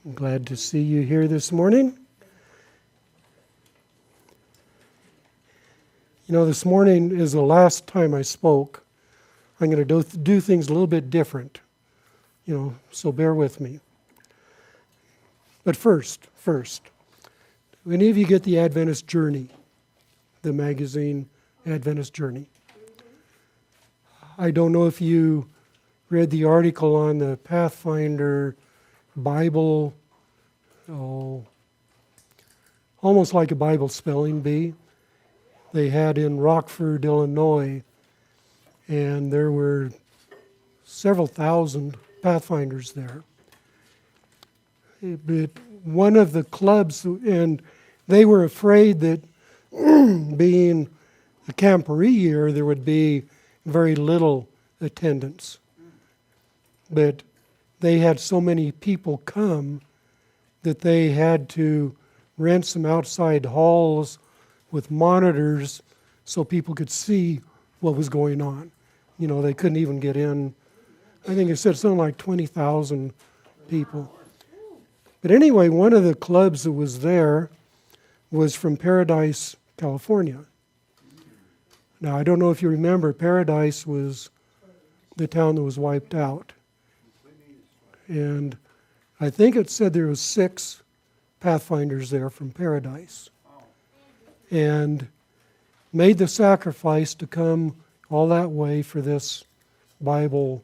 I'm glad to see you here this morning. You know, this morning is the last time I spoke. I'm going to do things a little bit different, so bear with me. But first, do any of you get the Adventist Journey, the magazine Adventist Journey? I don't know if you read the article on the Pathfinder Bible, almost like a Bible spelling bee, they had in Rockford, Illinois, and there were several thousand Pathfinders there. But one of the clubs, and they were afraid that being the Camporee year, there would be very little attendance. But they had so many people come that they had to rent some outside halls with monitors so people could see what was going on. You know, they couldn't even get in. I think it said something like 20,000 people. But anyway, one of the clubs that was there was from Paradise, California. Now, I don't know if you remember, Paradise was the town that was wiped out. And I think it said there was 6 Pathfinders there from Paradise. And made the sacrifice to come all that way for this Bible,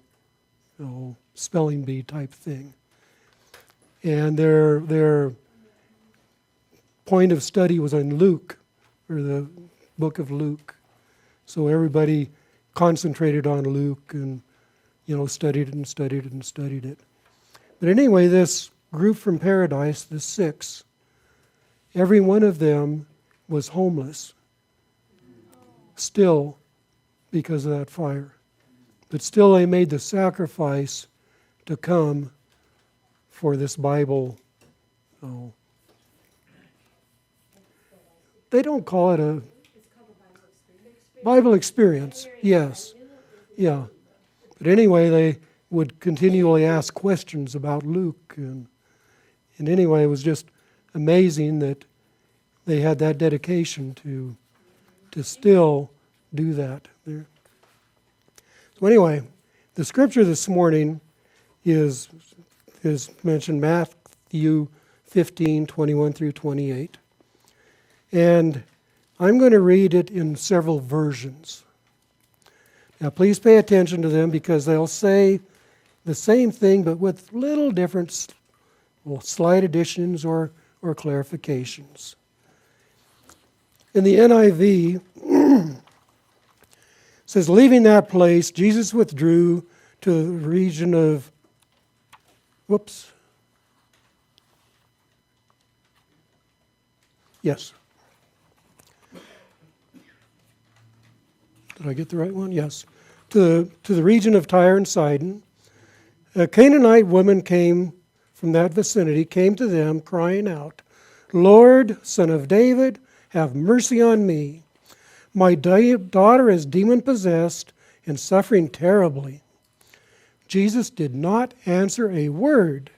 spelling bee type thing. And their point of study was on Luke, or the book of Luke. So everybody concentrated on Luke and, studied it. But anyway, this group from Paradise, the 6, every one of them was homeless, still because of that fire. But still they made the sacrifice to come for this Bible. They don't call it a Bible experience. Yes. Yeah. But anyway, they would continually ask questions about Luke. And anyway, it was just amazing that they had that dedication to still do that there. So anyway, the scripture this morning is mentioned Matthew 15, 21 through 28. And I'm going to read it in several versions. Now please pay attention to them because they'll say the same thing but with little different slight additions or clarifications. In the NIV, it says, leaving that place, Jesus withdrew to the region of, Yes. Did I get the right one? Yes. To the region of Tyre and Sidon. A Canaanite woman came from that vicinity, came to them, crying out, Lord, Son of David, have mercy on me. My daughter is demon-possessed and suffering terribly. Jesus did not answer a word.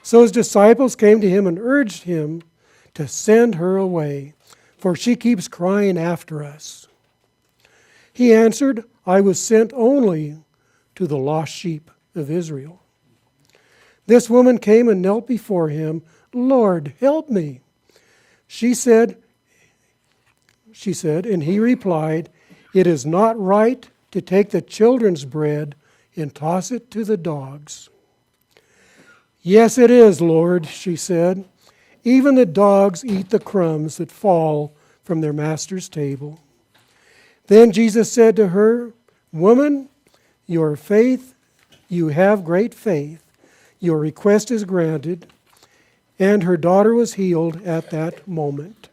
So his disciples came to him and urged him to send her away, for she keeps crying after us. He answered, I was sent only to the lost sheep of Israel. This woman came and knelt before him. Lord, help me. She said, and he replied, it is not right to take the children's bread and toss it to the dogs. Yes, it is, Lord, she said. Even the dogs eat the crumbs that fall from their master's table. Then Jesus said to her, Woman, you have great faith. Your request is granted. And her daughter was healed at that moment.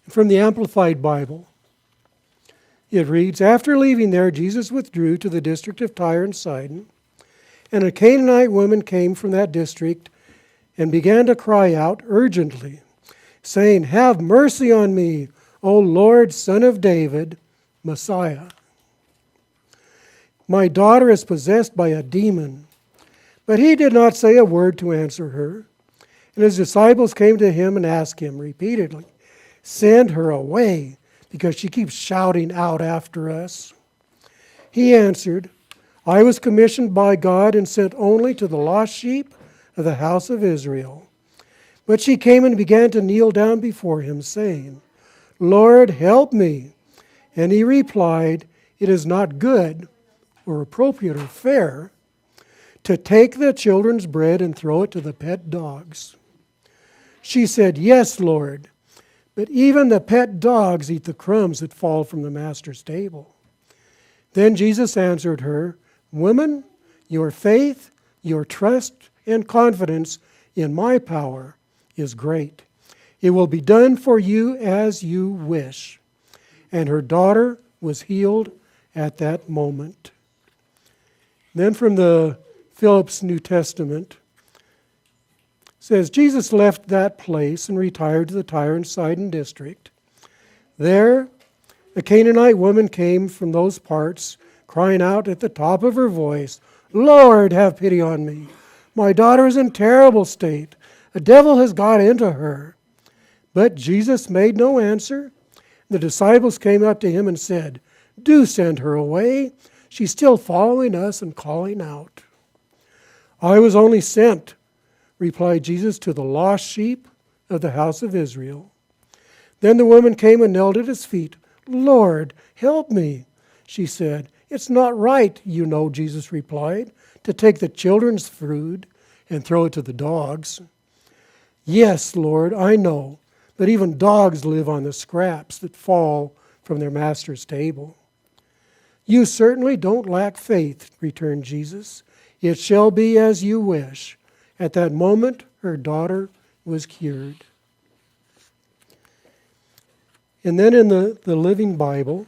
From the Amplified Bible, it reads, After leaving there, Jesus withdrew to the district of Tyre and Sidon, and a Canaanite woman came from that district and began to cry out urgently, saying, Have mercy on me, O Lord, Son of David, Messiah. My daughter is possessed by a demon. But he did not say a word to answer her. And his disciples came to him and asked him repeatedly, "Send her away, because she keeps shouting out after us." He answered, "I was commissioned by God and sent only to the lost sheep of the house of Israel." But she came and began to kneel down before him, saying, "Lord, help me." And he replied, "It is not good or appropriate or fair to take the children's bread and throw it to the pet dogs." She said, "Yes, Lord, but even the pet dogs eat the crumbs that fall from the master's table." Then Jesus answered her, "Woman, your faith, your trust, and confidence in my power is great. It will be done for you as you wish." And her daughter was healed at that moment. Then from the Phillips New Testament, says, Jesus left that place and retired to the Tyre and Sidon district. There, a Canaanite woman came from those parts, crying out at the top of her voice, "Lord, have pity on me. My daughter is in terrible state. A devil has got into her." But Jesus made no answer. The disciples came up to him and said, "Do send her away. She's still following us and calling out." "I was only sent," replied Jesus, "to the lost sheep of the house of Israel." Then the woman came and knelt at his feet. "Lord, help me," she said. "It's not right, you know," Jesus replied, "to take the children's food and throw it to the dogs." "Yes, Lord, I know, but even dogs live on the scraps that fall from their master's table." "You certainly don't lack faith," returned Jesus. "It shall be as you wish." At that moment, her daughter was cured. And then in the Living Bible,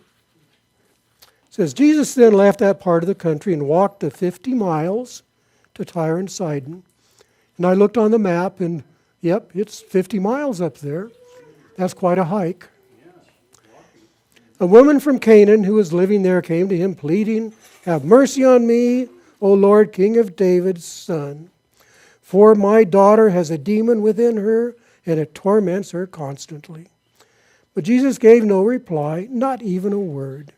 it says, Jesus then left that part of the country and walked the 50 miles to Tyre and Sidon. And I looked on the map, and yep, it's 50 miles up there. That's quite a hike. A woman from Canaan who was living there came to him pleading, "Have mercy on me, O Lord, King of David's son. For my daughter has a demon within her, and it torments her constantly." But Jesus gave no reply, not even a word.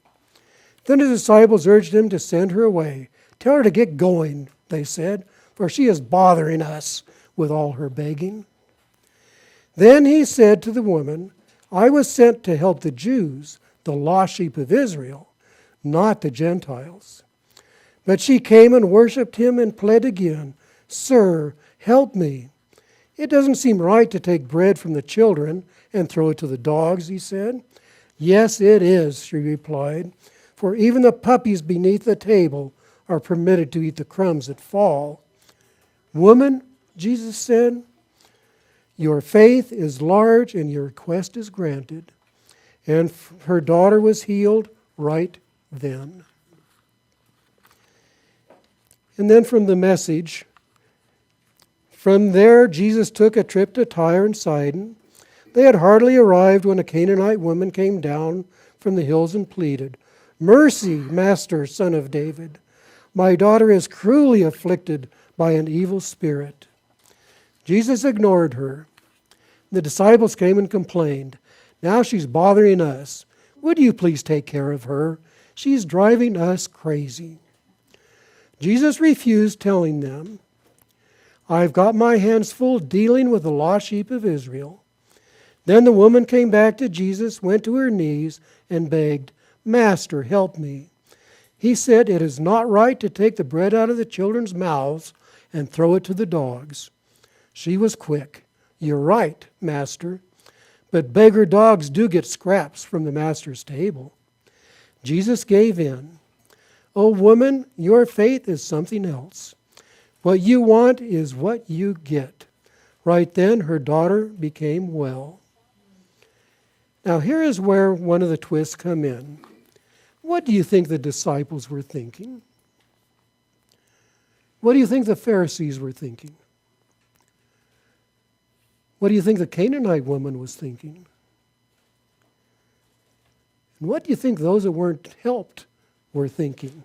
Then his disciples urged him to send her away. "Tell her to get going," they said, "for she is bothering us with all her begging." Then he said to the woman, "I was sent to help the Jews, the lost sheep of Israel, not the Gentiles." But she came and worshipped him and pled again, "Sir, help me." "It doesn't seem right to take bread from the children and throw it to the dogs," he said. "Yes, it is," she replied, "for even the puppies beneath the table are permitted to eat the crumbs that fall." "Woman," Jesus said, "your faith is large and your request is granted." And her daughter was healed right then. And then from the Message, from there Jesus took a trip to Tyre and Sidon. They had hardly arrived when a Canaanite woman came down from the hills and pleaded, "Mercy, Master, Son of David. My daughter is cruelly afflicted by an evil spirit." Jesus ignored her. The disciples came and complained, "Now she's bothering us. Would you please take care of her? She's driving us crazy." Jesus refused, telling them, "I've got my hands full dealing with the lost sheep of Israel." Then the woman came back to Jesus, went to her knees, and begged, "Master, help me." He said, "It is not right to take the bread out of the children's mouths and throw it to the dogs." She was quick. "You're right, Master. But beggar dogs do get scraps from the master's table." Jesus gave in. "Oh, woman, your faith is something else. What you want is what you get." Right then, her daughter became well. Now, here is where one of the twists come in. What do you think the disciples were thinking? What do you think the Pharisees were thinking? What do you think the Canaanite woman was thinking? And what do you think those that weren't helped were thinking?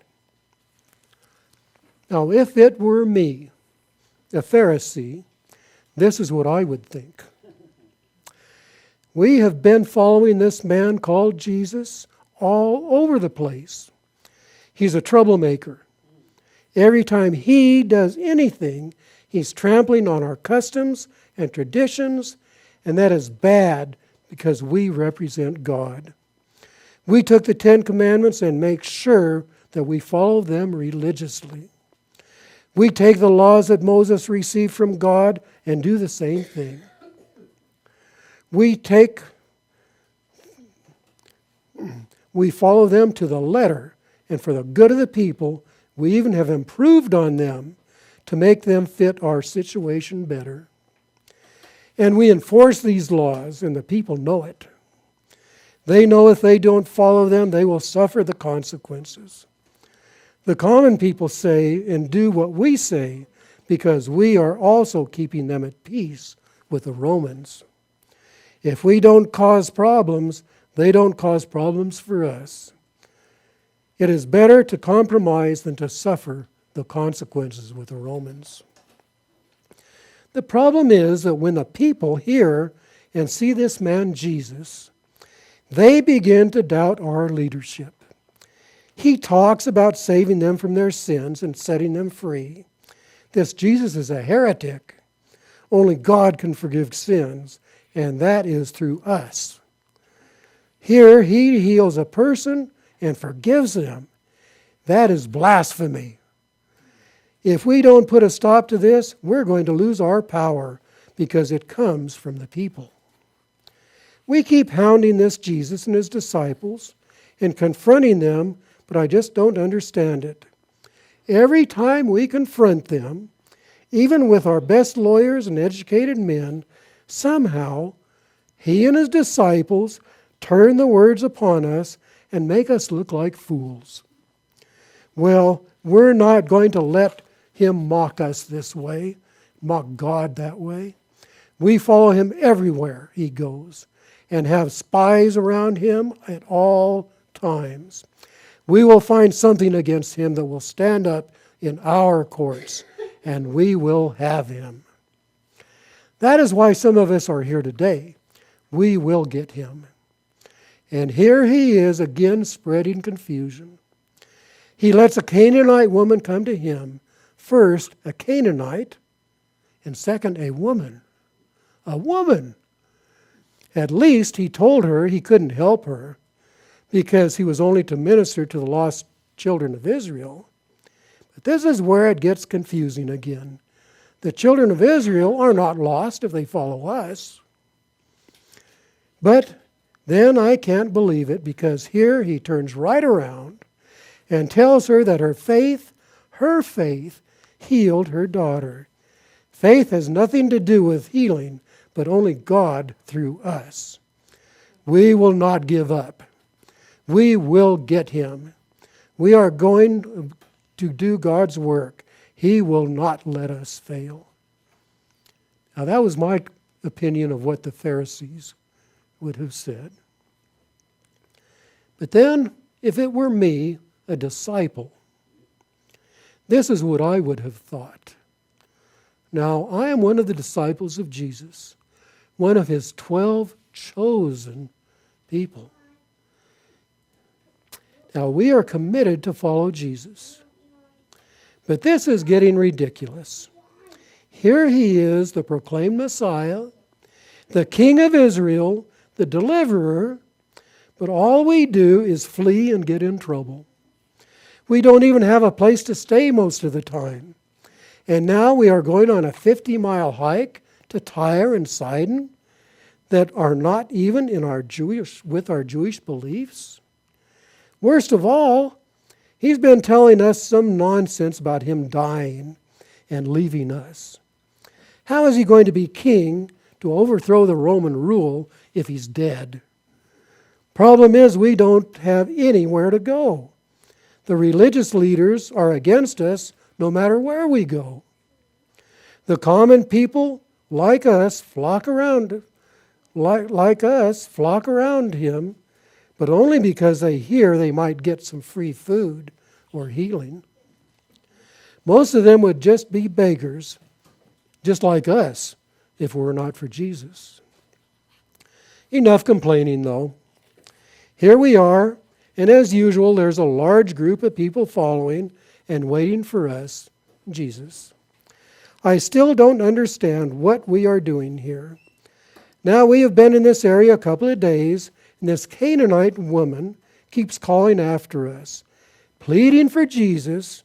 Now, if it were me, a Pharisee, this is what I would think. We have been following this man called Jesus all over the place. He's a troublemaker. Every time he does anything, he's trampling on our customs and traditions, and that is bad because we represent God. We took the 10 Commandments and make sure that we follow them religiously. We take the laws that Moses received from God and do the same thing. We follow them to the letter, and for the good of the people, we even have improved on them to make them fit our situation better. And we enforce these laws, and the people know it. They know if they don't follow them, they will suffer the consequences. The common people say and do what we say because we are also keeping them at peace with the Romans. If we don't cause problems, they don't cause problems for us. It is better to compromise than to suffer the consequences with the Romans. The problem is that when the people hear and see this man Jesus, they begin to doubt our leadership. He talks about saving them from their sins and setting them free. This Jesus is a heretic. Only God can forgive sins, and that is through us. Here, he heals a person and forgives them. That is blasphemy. If we don't put a stop to this, we're going to lose our power because it comes from the people. We keep hounding this Jesus and his disciples and confronting them, but I just don't understand it. Every time we confront them, even with our best lawyers and educated men, somehow he and his disciples turn the words upon us and make us look like fools. Well, we're not going to let him mock us this way, mock God that way. We follow him everywhere he goes and have spies around him at all times. We will find something against him that will stand up in our courts, and we will have him. That is why some of us are here today. We will get him. And here he is again spreading confusion. He lets a Canaanite woman come to him. First, a Canaanite, and second, a woman. A woman. At least he told her he couldn't help her because he was only to minister to the lost children of Israel. But this is where it gets confusing again. The children of Israel are not lost if they follow us. But then I can't believe it because here he turns right around and tells her that her faith healed her daughter. Faith has nothing to do with healing, but only God through us. We will not give up. We will get him. We are going to do God's work. He will not let us fail. Now that was my opinion of what the Pharisees would have said. But then, if it were me, a disciple, this is what I would have thought. Now, I am one of the disciples of Jesus, one of his 12 chosen people. Now, we are committed to follow Jesus. But this is getting ridiculous. Here he is, the proclaimed Messiah, the King of Israel, the deliverer, but all we do is flee and get in trouble. We don't even have a place to stay most of the time. And now we are going on a 50-mile hike to Tyre and Sidon that are not even with our Jewish beliefs. Worst of all, he's been telling us some nonsense about him dying and leaving us. How is he going to be king to overthrow the Roman rule if he's dead? Problem is we don't have anywhere to go. The religious leaders are against us no matter where we go. The common people, like us, flock around him, but only because they hear they might get some free food or healing. Most of them would just be beggars just like us if it were not for Jesus. Enough complaining, though. Here we are, and as usual, there's a large group of people following and waiting for us, Jesus. I still don't understand what we are doing here. Now we have been in this area a couple of days, and this Canaanite woman keeps calling after us, pleading for Jesus,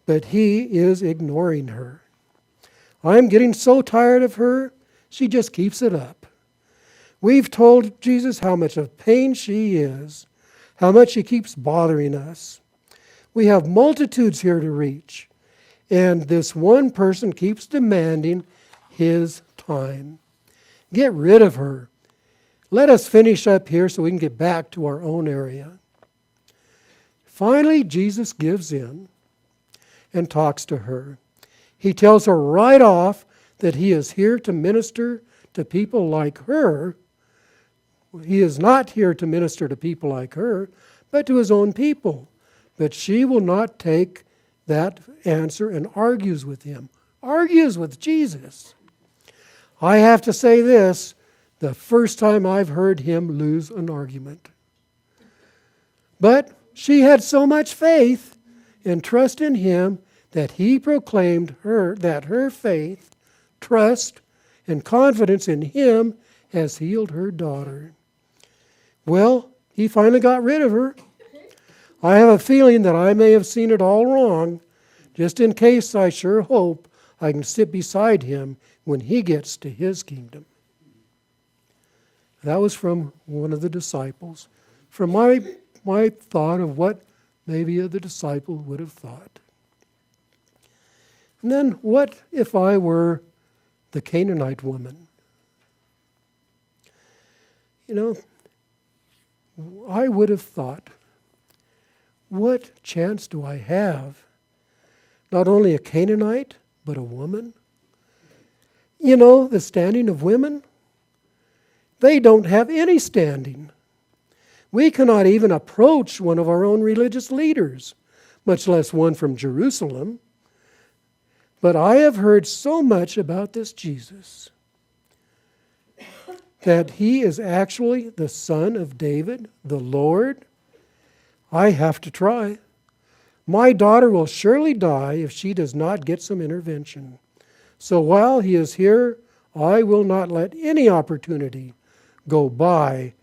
but he is ignoring her. I'm getting so tired of her, she just keeps it up. We've told Jesus how much of pain she is, how much she keeps bothering us. We have multitudes here to reach, and this one person keeps demanding his time. Get rid of her. Let us finish up here so we can get back to our own area. Finally, Jesus gives in and talks to her. He tells her right off that he is here to minister to people like her. He is not here to minister to people like her, but to his own people. But she will not take that answer and argues with him. Argues with Jesus. I have to say this, the first time I've heard him lose an argument. But she had so much faith and trust in him that he proclaimed that her faith, trust, and confidence in him has healed her daughter. Well, he finally got rid of her. I have a feeling that I may have seen it all wrong. Just in case, I sure hope I can sit beside him when he gets to his kingdom. That was from one of the disciples, from my thought of what maybe the disciple would have thought. And then what if I were the Canaanite woman? You know, I would have thought, what chance do I have? Not only a Canaanite, but a woman? You know, the standing of women, they don't have any standing. We cannot even approach one of our own religious leaders, much less one from Jerusalem. But I have heard so much about this Jesus, that he is actually the Son of David, the Lord. I have to try. My daughter will surely die if she does not get some intervention. So while he is here, I will not let any opportunity go by,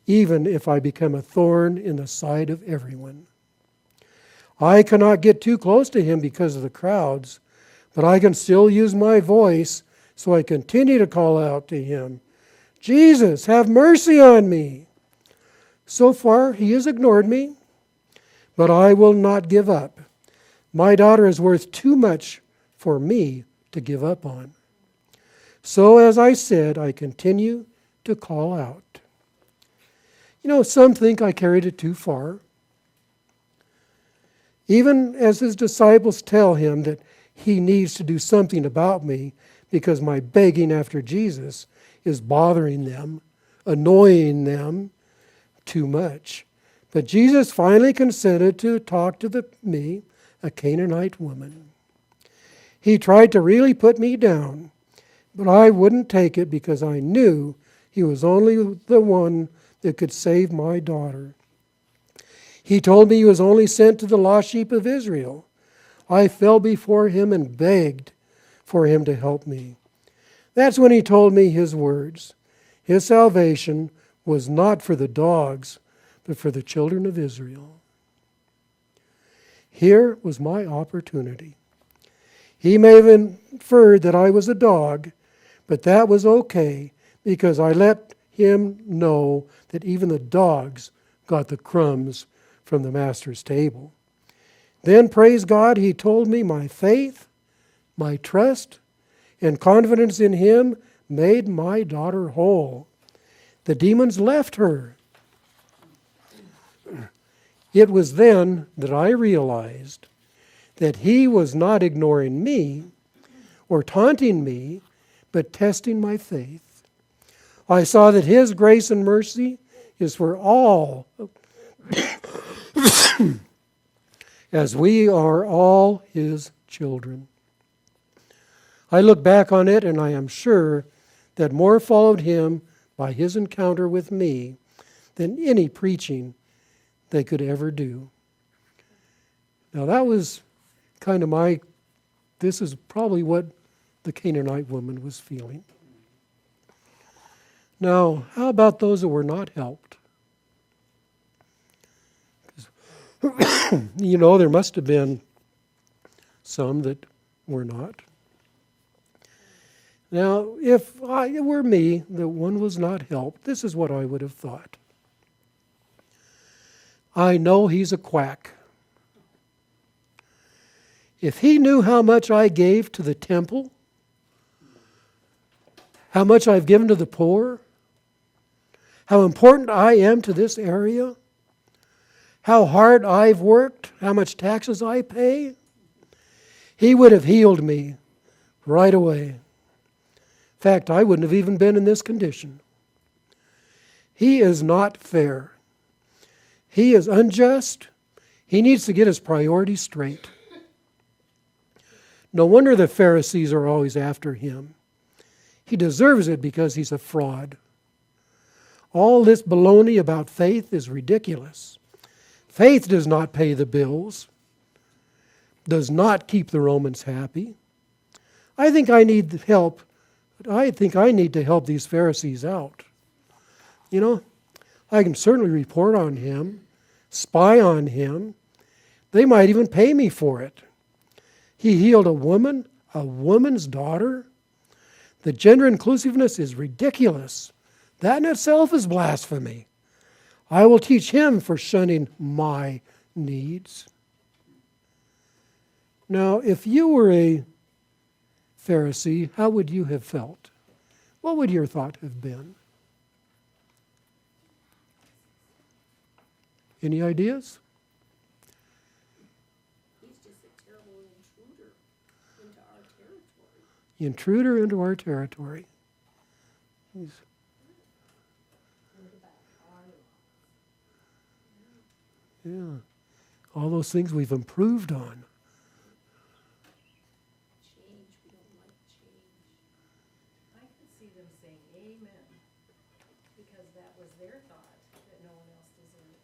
even if I become a thorn in the side of everyone. I cannot get too close to him because of the crowds, but I can still use my voice, so I continue to call out to him, Jesus, have mercy on me. So far, he has ignored me, but I will not give up. My daughter is worth too much for me to give up on. So, as I said, I continue to call out. You know, some think I carried it too far. Even as his disciples tell him that he needs to do something about me because my begging after Jesus is bothering them, annoying them too much. But Jesus finally consented to talk to me, a Canaanite woman. He tried to really put me down, but I wouldn't take it because I knew he was only the one that could save my daughter. He told me he was only sent to the lost sheep of Israel. I fell before him and begged for him to help me. That's when he told me his words. His salvation was not for the dogs, but for the children of Israel. Here was my opportunity. He may have inferred that I was a dog, but that was okay because I let him know that even the dogs got the crumbs from the master's table. Then, praise God, he told me my faith, my trust, and confidence in him made my daughter whole. The demons left her. It was then that I realized that he was not ignoring me or taunting me, but testing my faith. I saw that his grace and mercy is for all, as we are all his children. I look back on it and I am sure that more followed him by his encounter with me than any preaching they could ever do. Now that was kind of this is probably what the Canaanite woman was feeling. Now, how about those that were not helped? There must have been some that were not. Now, if it were me, that one was not helped, this is what I would have thought. I know he's a quack. If he knew how much I gave to the temple, how much I've given to the poor, how important I am to this area, how hard I've worked, how much taxes I pay, he would have healed me right away. In fact, I wouldn't have even been in this condition. He is not fair. He is unjust. He needs to get his priorities straight. No wonder the Pharisees are always after him. He deserves it because he's a fraud. All this baloney about faith is ridiculous. Faith does not pay the bills, does not keep the Romans happy. I think I need help. I think I need to help these Pharisees out. I can certainly report on him, spy on him. They might even pay me for it. He healed a woman's daughter. The gender inclusiveness is ridiculous. That in itself is blasphemy. I will teach him for shunning my needs. Now, if you were a Pharisee, how would you have felt? What would your thought have been? Any ideas? He's just a terrible intruder into our territory. Intruder into our territory. Yeah. All those things we've improved on. Change, we don't like change. I could see them saying amen, because that was their thought, that no one else deserved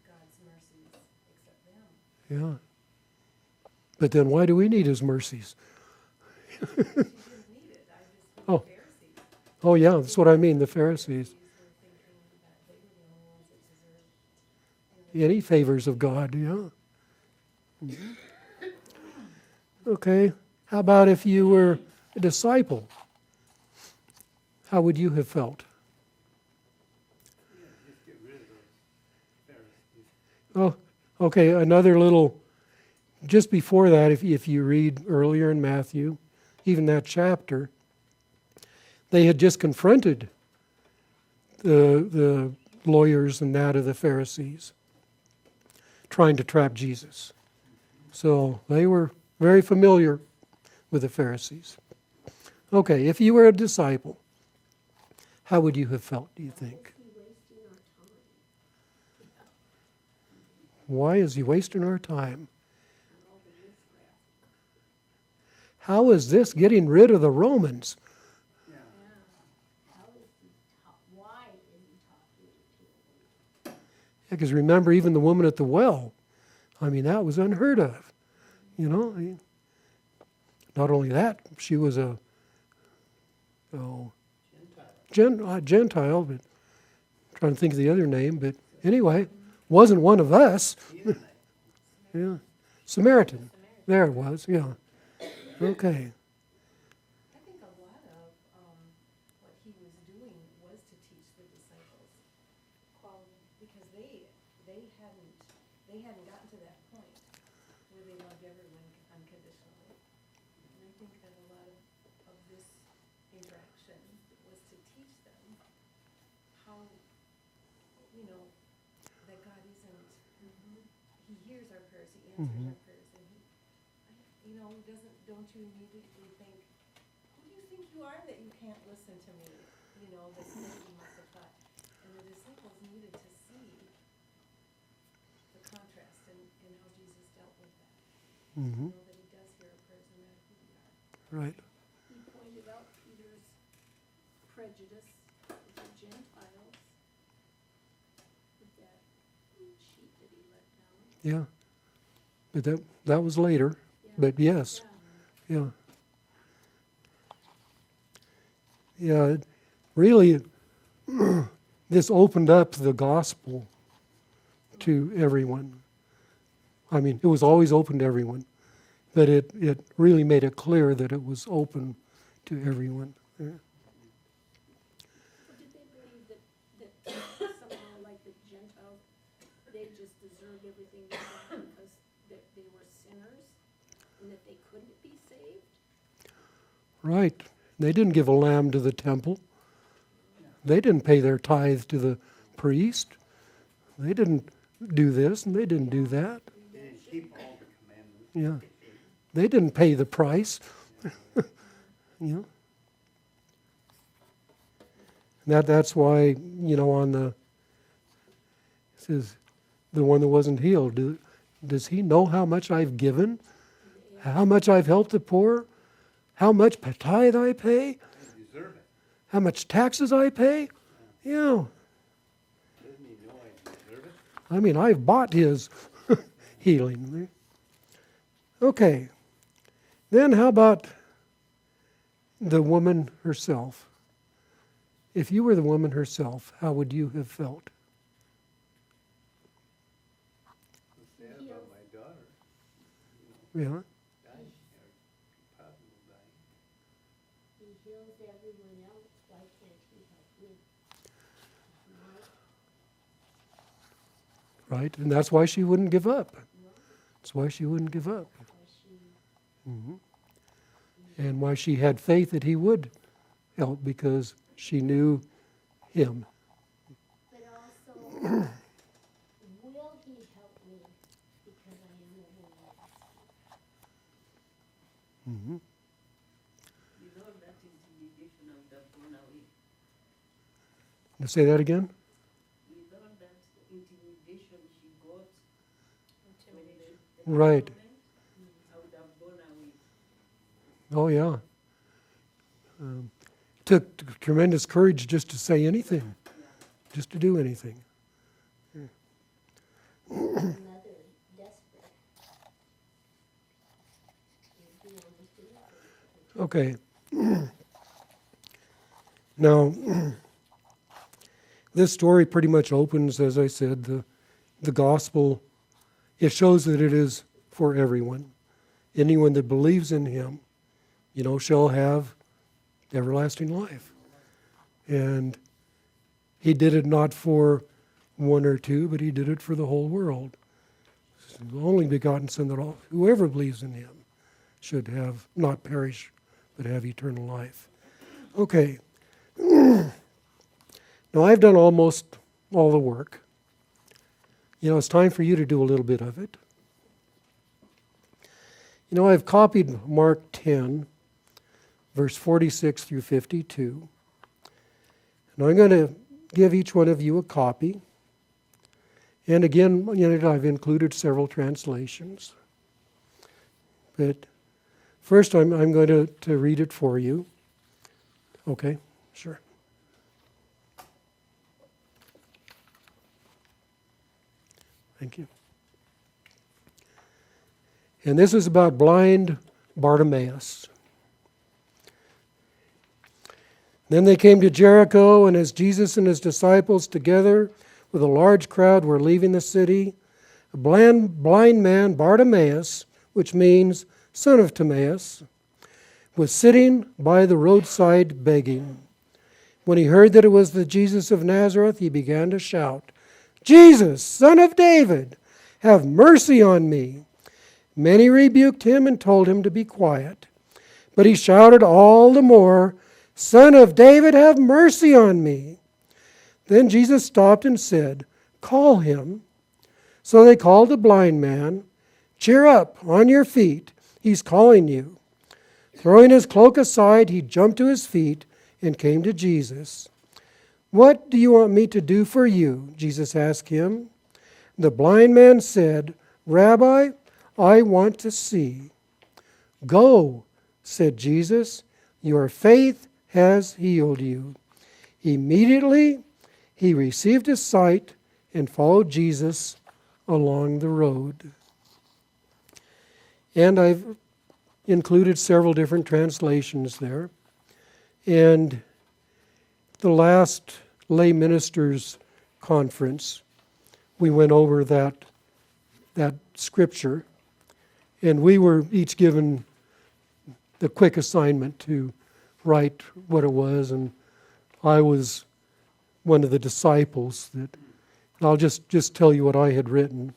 God's mercies except them. Yeah. But then why do we need his mercies? She didn't need it, I just think Oh. the Pharisees. Oh yeah, that's what I mean, the Pharisees. Were thinking that they were the only ones that deserved. Any favors of God, yeah. Mhm. Okay, how about if you were a disciple? How would you have felt? Just get rid of those Pharisees. Oh, okay, another little, just before that, if you read earlier in Matthew, even that chapter, they had just confronted the lawyers and that of the Pharisees, trying to trap Jesus. So they were very familiar with the Pharisees. Okay, if you were a disciple, how would you have felt, do you think? Why is he wasting our time? How is this getting rid of the Romans? Yeah. How is he why is he talking to them? Because remember, even the woman at the well, that was unheard of. Not only that, she was a Gentile, but I'm trying to think of the other name, but anyway, wasn't one of us. Yeah, Samaritan. There it was, yeah. Okay. I think a lot of what he was doing was to teach the disciples quality, because they hadn't gotten to that point where they loved everyone unconditionally. And I think that a lot of this interaction was to teach them how, that God isn't, he hears our prayers, he answers our prayers, and he doesn't, don't you immediately think, who do you think you are that you can't listen to me? That's what you must have thought. And the disciples needed to see the contrast and how Jesus dealt with that. Mm-hmm. Know that he does hear our prayers no matter who we are. right. He pointed out Peter's prejudice with the Gentiles with that sheet that he let down. Yeah. But that was later. Yeah. But yes, Yeah. yeah. It really, this opened up the gospel to everyone. I mean, it was always open to everyone, but it really made it clear that it was open to everyone. Yeah. So did they believe that somehow like the Gentiles, they just deserved everything they got because they were sinners and that they couldn't be saved? Right. They didn't give a lamb to the temple. They didn't pay their tithe to the priest. They didn't do this and they didn't do that. They didn't keep all the commandments. Yeah. They didn't pay the price. Yeah. That's why, on the, it says, the one that wasn't healed, does he know how much I've given? How much I've helped the poor? How much tithe I pay? They deserve it. How much taxes I pay? Yeah. Doesn't he know I deserve it? I mean, I've bought his healing. Okay. Then how about the woman herself? If you were the woman herself, how would you have felt? I'm sad about my daughter. Yeah. Dying, or possible dying. He heals everyone else, why can't he help me? Right? And that's why she wouldn't give up. That's why she wouldn't give up. hmm And why she had faith that he would help, because she knew him. But also, will he help me because I am a woman? hmm You know that intimidation of the born away. Now say that again? With all that intimidation she got, Intimidated. Right. I would have gone away. Oh, yeah. Took tremendous courage just to say anything, just to do anything. Another desperate. You'd be almost in it. Okay. Now, this story pretty much opens, as I said, the gospel. It shows that it is for everyone. Anyone that believes in him, shall have everlasting life. And he did it not for one or two, but he did it for the whole world. The only begotten Son, that whoever believes in him should have not perish, but have eternal life. Okay. Now I've done almost all the work. It's time for you to do a little bit of it. I've copied Mark 10, verse 46 through 52. And I'm going to give each one of you a copy. And again, I've included several translations. But first I'm going to read it for you. Okay, sure. Thank you. And this is about blind Bartimaeus. Then they came to Jericho, and as Jesus and his disciples, together with a large crowd, were leaving the city, a blind man, Bartimaeus, which means son of Timaeus, was sitting by the roadside begging. When he heard that it was the Jesus of Nazareth, he began to shout, "Jesus, Son of David, have mercy on me." Many rebuked him and told him to be quiet. But he shouted all the more, "Son of David, have mercy on me." Then Jesus stopped and said, "Call him." So they called the blind man. "Cheer up, on your feet, he's calling you." Throwing his cloak aside, he jumped to his feet and came to Jesus. "What do you want me to do for you?" Jesus asked him. The blind man said, "Rabbi, I want to see." "Go," said Jesus, your faith has healed you. Immediately, he received his sight and followed Jesus along the road. And I've included several different translations there. And the last lay ministers conference, we went over that scripture, and we were each given the quick assignment to write what it was, and I was one of the disciples that, I'll just tell you what I had written.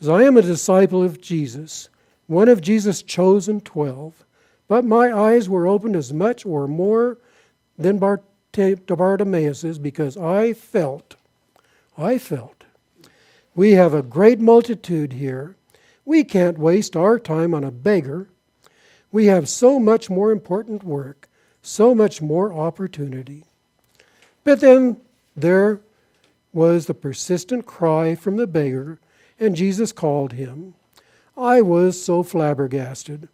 As I am a disciple of Jesus, one of Jesus' chosen 12, but my eyes were opened as much or more than Bartimaeus's, because I felt, we have a great multitude here. We can't waste our time on a beggar. We have so much more important work, so much more opportunity. But then there was the persistent cry from the beggar, and Jesus called him. I was so flabbergasted.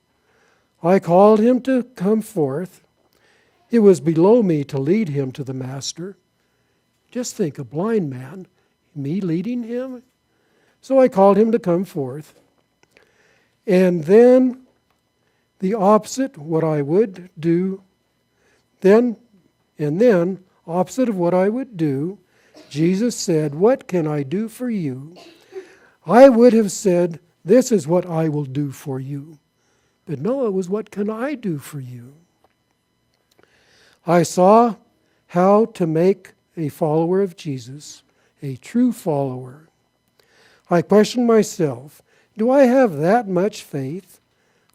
I called him to come forth. It was below me to lead him to the Master. Just think, a blind man, me leading him? So I called him to come forth. And then the opposite, what I would do, opposite of what I would do, Jesus said, what can I do for you? I would have said, this is what I will do for you. But no, it was, what can I do for you? I saw how to make a follower of Jesus, a true follower. I questioned myself, do I have that much faith?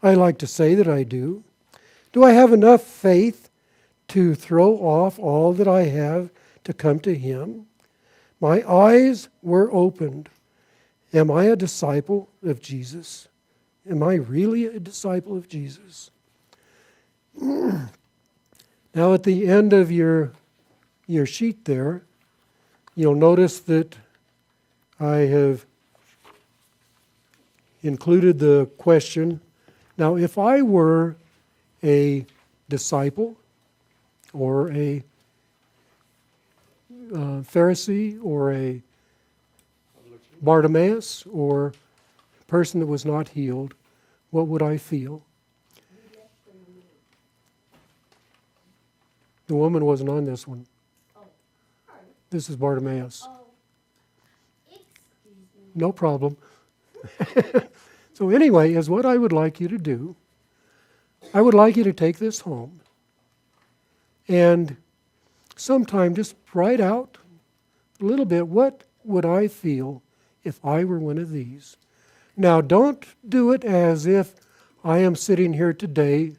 I like to say that I do. Do I have enough faith to throw off all that I have to come to Him? My eyes were opened. Am I a disciple of Jesus? Am I really a disciple of Jesus? Now at the end of your sheet there, you'll notice that I have included the question. Now, if I were a disciple or a Pharisee or a Bartimaeus or a person that was not healed, what would I feel? The woman wasn't on this one. This is Bartimaeus. No problem. So anyway, is what I would like you to do. I would like you to take this home and sometime just write out a little bit, what would I feel if I were one of these? Now, don't do it as if I am sitting here today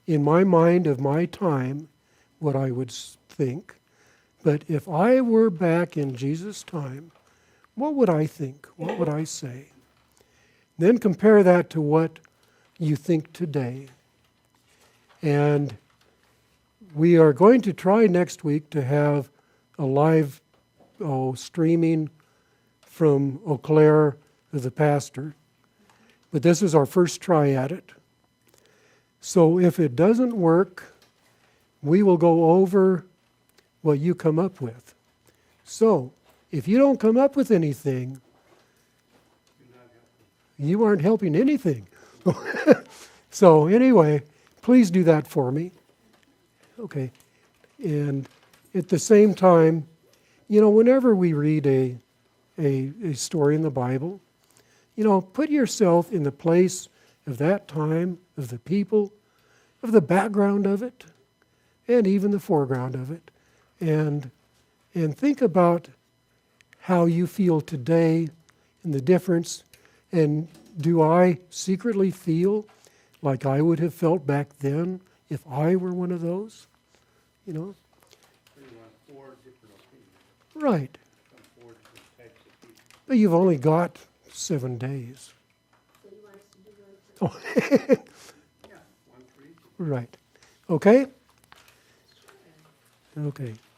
in my mind of my time, what I would think. But if I were back in Jesus' time, what would I think? What would I say? Then compare that to what you think today. And we are going to try next week to have a live streaming from Eau Claire of the pastor. But this is our first try at it. So if it doesn't work, we will go over what you come up with. So if you don't come up with anything, you aren't helping anything. So anyway, please do that for me. Okay. And at the same time, whenever we read a story in the Bible, put yourself in the place of that time, of the people, of the background of it, and even the foreground of it. And think about how you feel today and the difference. And do I secretly feel like I would have felt back then if I were one of those? So you want 4 different opinions Right. from 4 different types of people. But you've only got 7 days. So you want us to do one for Yeah, 1 for each. Right. Okay? Okay.